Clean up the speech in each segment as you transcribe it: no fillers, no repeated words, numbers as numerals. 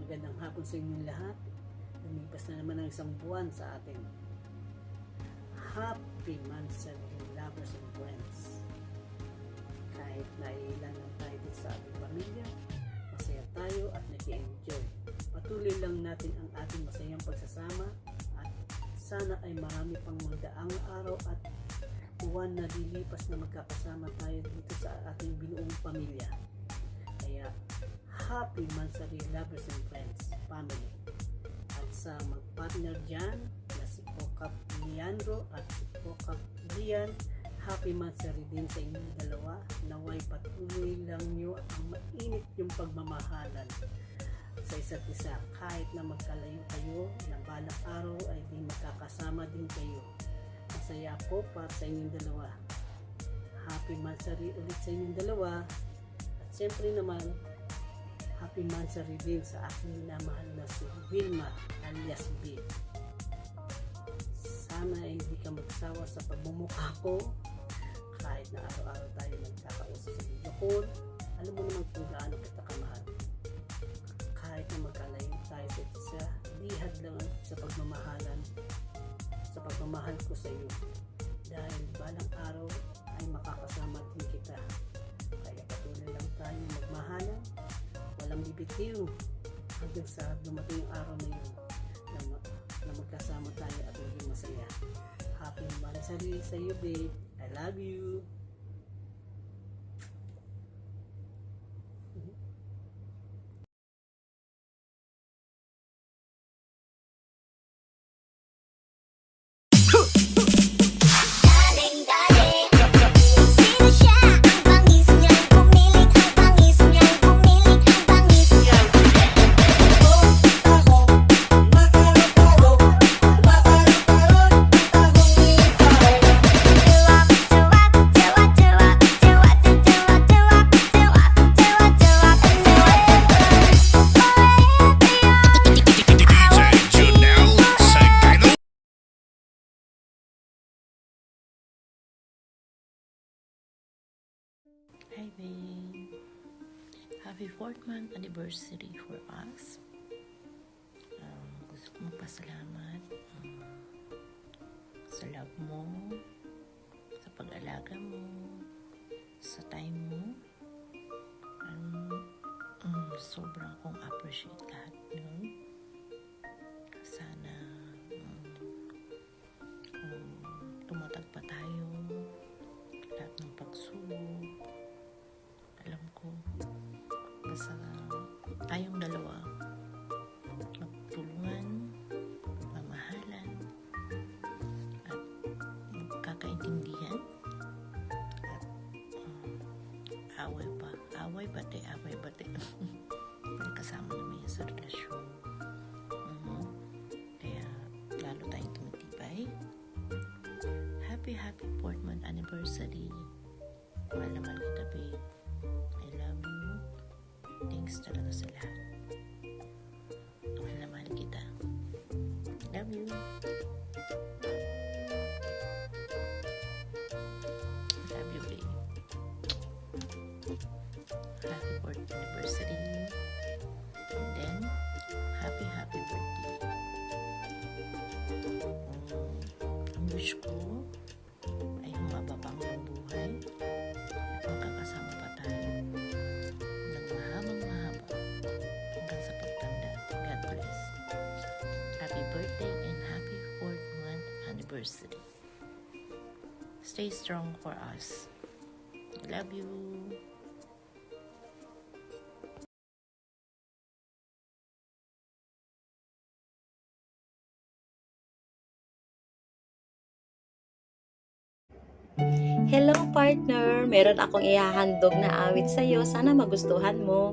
Magandang hapon sa inyong lahat. Lumipas na naman ang isang buwan sa atin. Happy Monthsary Lovers and Friends. Kahit naiilan lang tayo dito sa ating pamilya, masaya tayo at nag-enjoy. Patuloy lang natin ang ating masayang pagsasama at sana ay marami pang magdaang araw at buwan na lilipas na magkakasama tayo dito sa ating binuong pamilya. Kaya Happy Monthsary Lovers and Friends Family. At sa mag-partner dyan na si Pokap Leandro at si Pokap Lian, Happy Monthsary din sa inyong dalawa. Naway patuloy lang nyo ang mainit yung pagmamahalan sa isa't isa. Kahit na magkalayo kayo, na balang araw ay di magkakasama din kayo. Masaya ako para sa inyong dalawa. Happy Monthsary ulit sa inyong dalawa. At siyempre naman, Happy Monthsary din sa aking minamahal na si Vilma alias B. Sana ay hindi ka magsawa sa pagmumukha ko kahit na araw-araw tayo nagkakausap sa video call. Alam mo naman kung gaano kita kamahal. Kahit na magkalayo tayo sa isa, lihad lang sa pagmamahalan, sa pagmamahal ko sa iyo. Dahil balang araw ay makakasama din kita. Kaya patuloy lang tayo magmahalan, walang bibitiw hanggang sa dumating yung araw na yun na magkasama tayo at maging masaya. Happy Monthsary sa iyo, babe. I love you. Hi babe, happy 4th month anniversary for us. Gusto ko magpasalamat sa love mo, sa pag-alaga mo, sa time mo. Sobrang kong appreciate lahat nun. Sana tumatag pa tayo, lahat ng pagsulong. Alam ko, basta tayong dalawa magtulungan, mamahalan, at magkakaintindihan, at away bate kasama naman yan sa relasyon. Kaya lalo tayong tumitibay. Happy 4th month anniversary. Mahal na mahal kita, babe. I love you. Thanks talaga sa lahat. Mahal na mahal kita. Love you. Love you, babe. Happy 4th anniversary. And then, happy birthday. Ang wish ko ay humaba pa ang buhay. Magkakasama pa tayo ng mahabang-mahaba hanggang sa pagtanda. God bless. Happy birthday and happy 4th month anniversary. Stay strong for us. Love you. Hello partner, meron akong ihahandog na awit sa'yo. Sana magustuhan mo.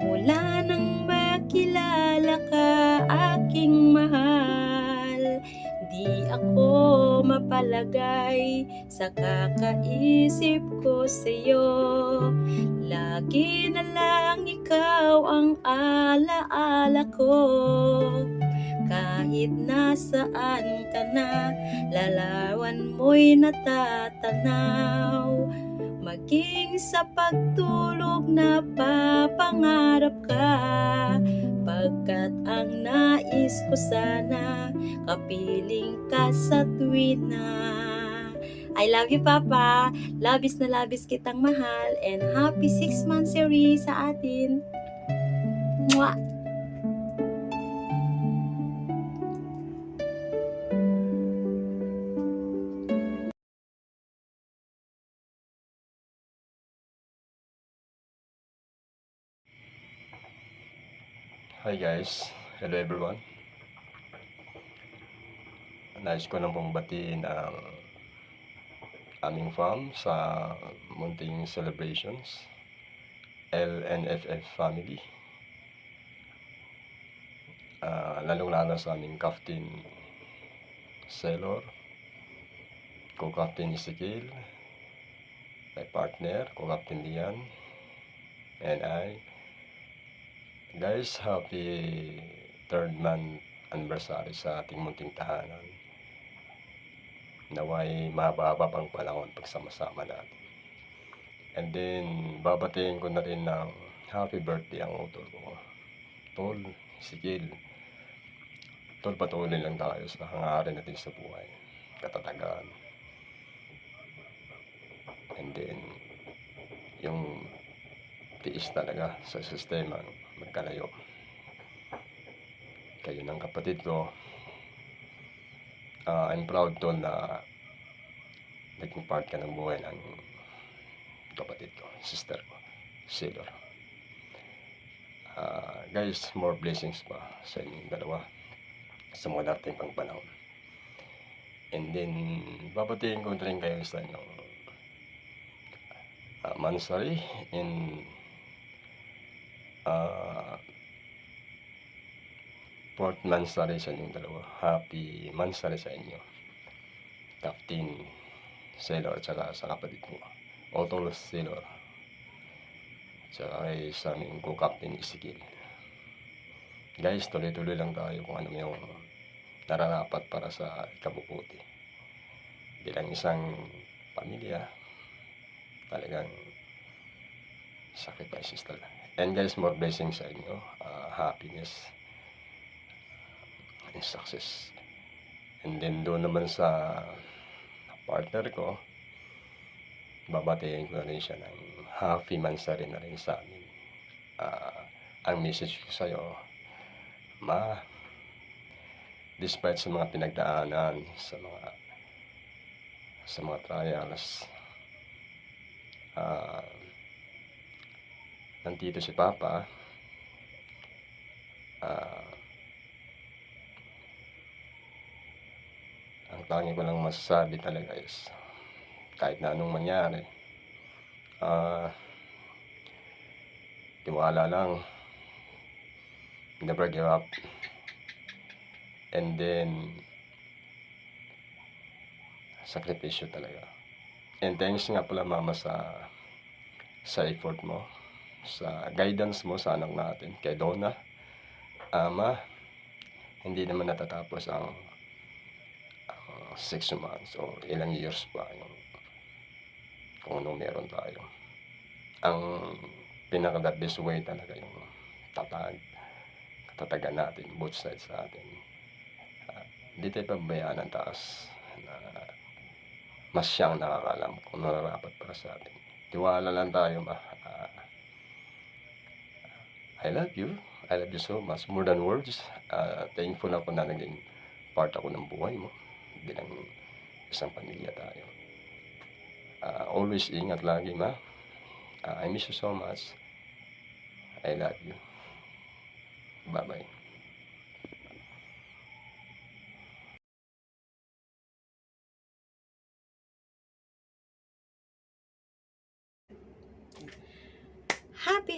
Mula nang makilala ka, aking mahal, di ako mapalagay sa kakaisip ko sa'yo. Lagi na lang ikaw ang alaala ko. Kahit nasaan ka na, larawan mo'y natatanaw. Maging sa pagtulog na papangarap ka, pag At ang nais ko sana, kapiling ka sa tuwina. I love you, Papa. Labis na labis kitang mahal. And happy 6 months series sa atin. Mwah! Hi guys, hello everyone. Nais ko lang pong batiin ang aming fam sa munting celebrations, LNFF family. Lalong-lalo sa aming Captain Sailor, Co-Captain Ezekiel, my partner, Co-Captain Lian, and I. Guys, happy 3rd month anniversary sa ating munting tahanan. Naway mahaba pang panahon pagsama-sama natin. And then, babatiin ko na rin ng happy birthday ang utol ko. Tol, Ezekiel. Tol, patuloy lang tayo sa hangarin natin sa buhay. Katatagan. And then, yung tiis talaga sa sistema, magkalayo. Kayo ng kapatid ko. I'm proud to na naging part ka ng buhay ng kapatid ko, sister ko, Sailor. Guys, more blessings pa sa inyong dalawa sa mga dating pang panahon. And then, babatiin ko rin kayo sa inyong Mansari in Port Mansari sa inyong dalawa. Happy Mansari sa inyo, Captain Sailor, at saka sa kapatid ko, Otol Sailor, tsaka kay sa aming Co-Captain Ezekiel. Guys, tuloy-tuloy lang tayo kung ano yung nararapat para sa ikabubuti. Bilang isang pamilya, talagang sacrifices talaga. And guys, more blessings sa inyo, happiness and success. And then doon naman sa partner ko, babatiin ko na rin siya ng happy mansari na rin sa amin. Ang message ko sa'yo, ma, despite sa mga pinagdaanan, sa mga trials, nandito si Papa. Ang tangi ko lang masasabi talaga is kahit na anong mangyari, tiwala lang, never give up. And then sakripisyo talaga. And thanks nga pala mama sa effort mo, sa guidance mo sa anak natin, kay Donna. Ama, hindi naman natatapos ang 6 months o ilang years pa yung kung ano meron tayo. Ang pinaka-the best way talaga yung katatagan natin, both sides sa atin. Hindi tayo pabayaan ng taas na mas siyang nakakalam kung nararapat para sa atin. Tiwala lang tayo, ma. I love you. I love you so much. More than words. Thankful ako na naging part ako ng buhay mo. Bilang isang pamilya tayo. Always ingat lagi, ma. I miss you so much. I love you. Bye-bye.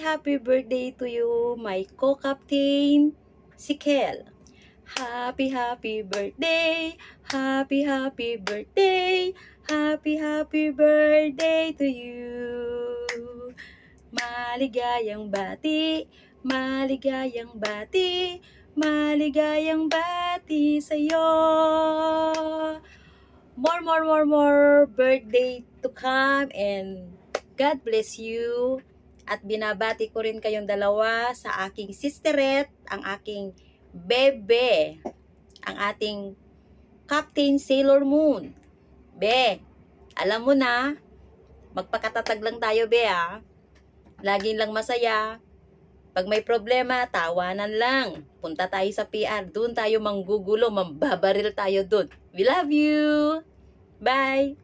Happy birthday to you, my co-captain, si Kel. Happy birthday, happy birthday, happy birthday to you. Maligayang bati, maligayang bati, maligayang bati sa'yo. More birthday to come, and God bless you At binabati ko rin kayong dalawa sa aking sisteret, ang aking bebe, ang ating Captain Sailor Moon. Be, alam mo na, magpakatatag lang tayo, be, ah. Laging lang masaya. Pag may problema, tawanan lang. Punta tayo sa PR. Doon tayo manggugulo. Mambabaril tayo doon. We love you! Bye!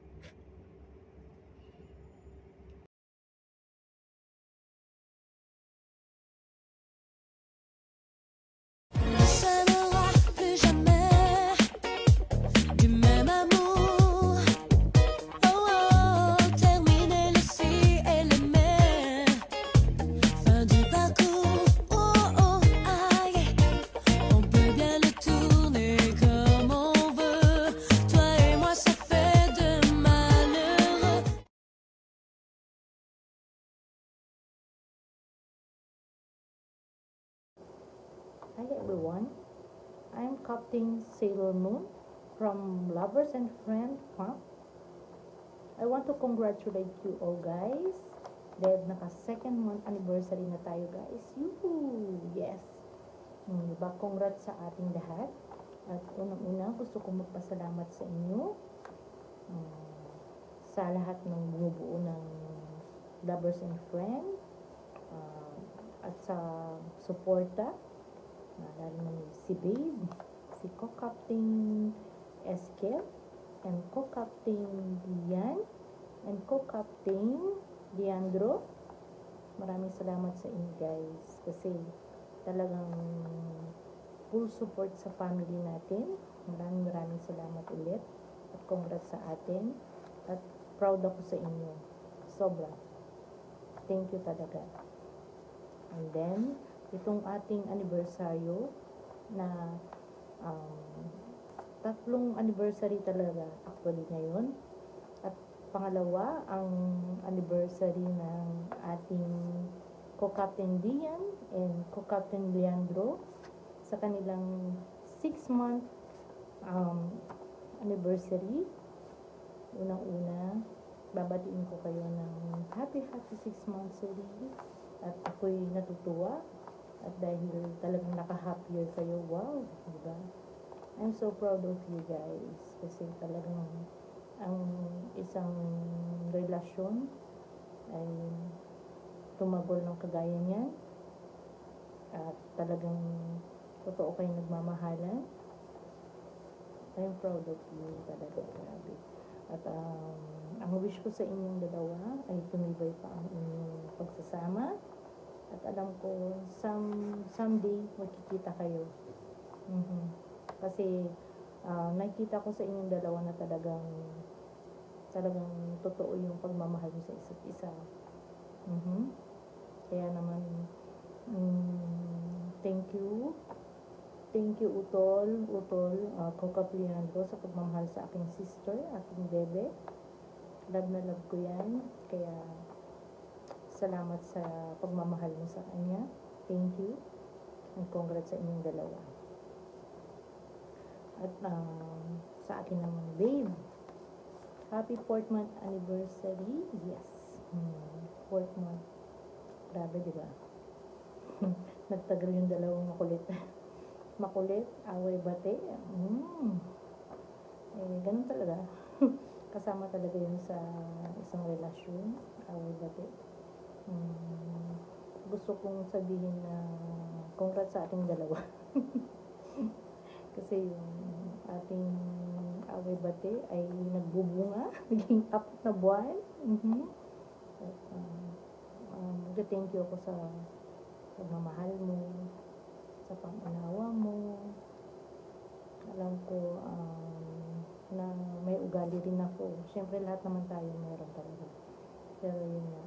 Ça n'aura plus jamais du même amour. Oh, oh, terminer le si et le mais. Fin du parcours. Oh, oh, aïe. On peut bien le tourner comme on veut. Toi et moi, ça fait de malheureux. Hi everyone, I'm Captain Sailor Moon from Lovers and Friends Camp. I want to congratulate you all guys dahil naka second month anniversary na tayo guys. Yoo! Yes! Diba? Congrats sa ating lahat. At unang-una gusto kong magpasalamat sa inyo sa lahat ng bumubuo ng Lovers and Friends at sa suporta. Lalo na si Babe, si Co-Captain Eskel, and Co-Captain Dian, and Co-Captain Leandro. Maraming salamat sa inyo guys kasi talagang full support sa family natin. Maraming salamat ulit at congrats sa atin at proud ako sa inyo. Sobra. Thank you talaga. And then, itong ating anibersaryo na tatlong anniversary talaga actually ngayon. At pangalawa, ang anniversary ng ating Co-Captain Dian and Co-Captain Leandro sa kanilang 6-month anniversary. Unang-una, babatiin ko kayo ng happy 6 months ulit. At ako'y natutuwa. At dahil talagang naka-happy year kayo, wow, diba? I'm so proud of you guys. Kasi talagang ang isang relasyon ay tumagol ng kagaya niyan. At talagang totoo kayong nagmamahalan. I'm proud of you talaga, grabe. At ang wish ko sa inyong dalawa ay tumibay pa ang inyong pagsasama. At alam ko, someday, magkikita kayo. Kasi, nakikita ko sa inyong dalawa na talagang totoo yung pagmamahal mo sa isa't isa. Kaya naman, thank you. Thank you, Utol, Co-Captain Leandro, sa pagmamahal sa aking sister, aking bebe. Love na love ko yan. Kaya, salamat sa pagmamahal mo sa kanya. Thank you. And congrats sa inyong dalawa. At sa akin naman, babe. Happy 4th month anniversary. Yes. 4th month. Grabe, diba? Nagtagal yung dalawang makulit. Makulit, away bate. Ganun talaga. Kasama talaga yun sa isang relasyon. Away bate. Gusto kong sabihin na congrats sa ating dalawa. Kasi yung ating away bate ay nagbubunga, naging 4 na buwan. At thank you ako sa pagmamahal mo, sa pang-unawa mo. Alam ko na may ugali rin ako. Siyempre lahat naman tayo meron talaga. Pero yun nga,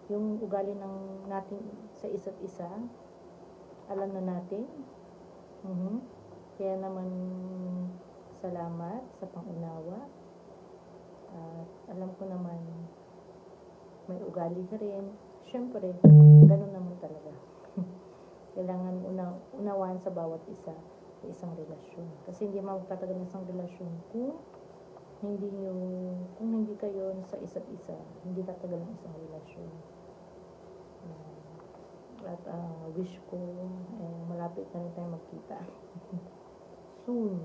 yung ugali ng natin sa isa't isa, alam na natin. Kaya naman salamat sa pangunawa. At alam ko naman may ugali ka rin. Siyempre, ganun naman talaga. Kailangan unawaan sa bawat isa sa isang relasyon. Kasi hindi magtatagal ng isang relasyon kung kung hindi kayo sa isa't isa, hindi tatagal ang isang relasyon. At wish ko, malapit na rin tayo magkita. Soon.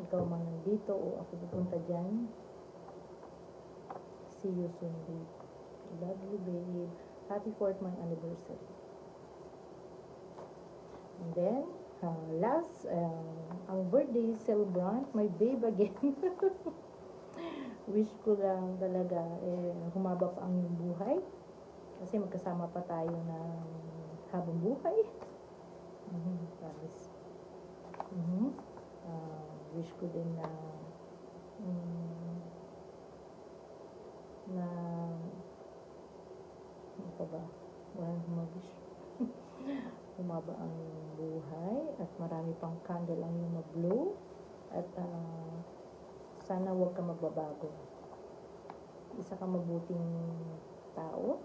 Ikaw man nandito o ako pupunta dyan. See you soon, babe. Love you, babe. Happy 4th month anniversary. And then, last, ang birthday celebrant, my babe again. Wish ko lang talaga, humaba pa ang iyong buhay. Kasi magkasama pa tayo ng habang buhay. Promise. Wish ko din na ano pa ba? Wala nang mag-wish. Humaba ang buhay at marami pang candle ang iyong mag-blow at sana huwag ka magbabago. Isa ka mabuting tao